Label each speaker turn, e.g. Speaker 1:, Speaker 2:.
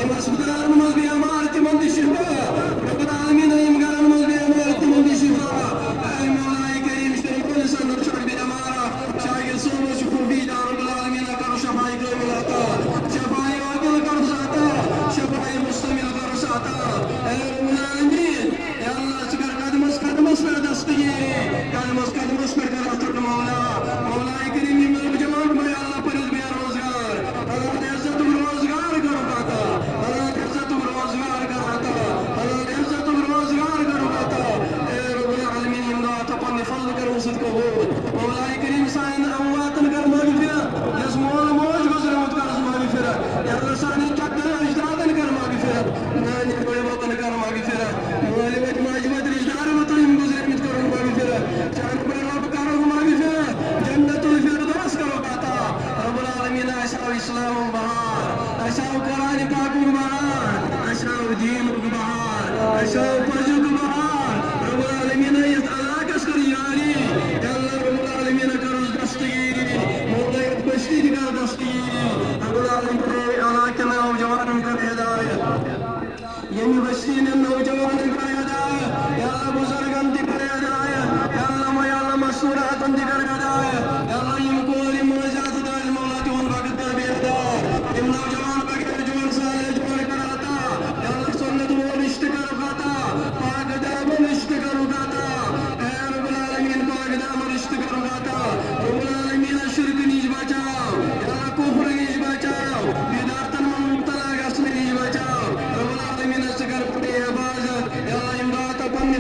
Speaker 1: M ہسپتالن مز بیمار تمن تہ شفا رب العالمین یم گرن مز بیمار تمن تہ شفا اے مولا کریم شریف سندر چھوڑ بیمارا شاگرد صوبہ شکوفی رب العالمین کرو شفائی کامل عطا شفائی عاجل کرو عطا شفائی مستمل کرو عطا اے رب العالمین یا اللہ ژٕ کر قدمس قدمس پہ دستگیری قدمس قدمس پہ کر اتر مولا مولا کریم یم نوجوان بھائی اللہ پرہیز بے روزگار اللہ عزت روزگار کرو عطا اللہ عزت روزگار کرو عطا اللہ عزت روزگار کرو عطا اے رب العالمین یم دعا پنہ فضل کرو سد قبول مولا کریم سان امواتن کر مغفرت یس مول موج گزرمت کر مغفرت یا اللہ سان چکر اجدادن کر مغفرت نانی بڑے وطن کر مغفرت مولی وجہ ماجمت رشدار وطن گزرمت کر مغفرت چان بڑے رب کرو مغفرت جنت الفردوس کرو عطا رب العالمین اشاو اسلام بہار اشاو قرآن پاک بہار اشاو دین بہار اشاو پزک بہار رب العالمین یت علاقس کر یاری اللہ رب العالمین کرو دستگیری مولا یت بستی کر دستگیری رب العالمین علاقہ نوجوانن کر ہدایت یم بستی نوجوانن کر ہدایت یا اللہ بزرگن تہ کر ہدایت یا اللہ مستوراتن تہ کر ہدایت یا اللہ یم کور یم مزات دار مولا تہن وقت کر بیدار یم نوجوان بغیر جوان سال جوان کر عطا یا اللہ سنت و رشتہ کر عطا پاک دامن رشتہ کر عطا اے رب العالمین پاک دامن رشتہ کر عطا رب العالمین شرک نیز بچاؤ یا اللہ کفر نیز بچاؤ بدعتن مبتلا گژھنہ نیز بچاؤ رب العالمین ژٕ کر پٹے حفاظت یا اللہ یم دعا پنہ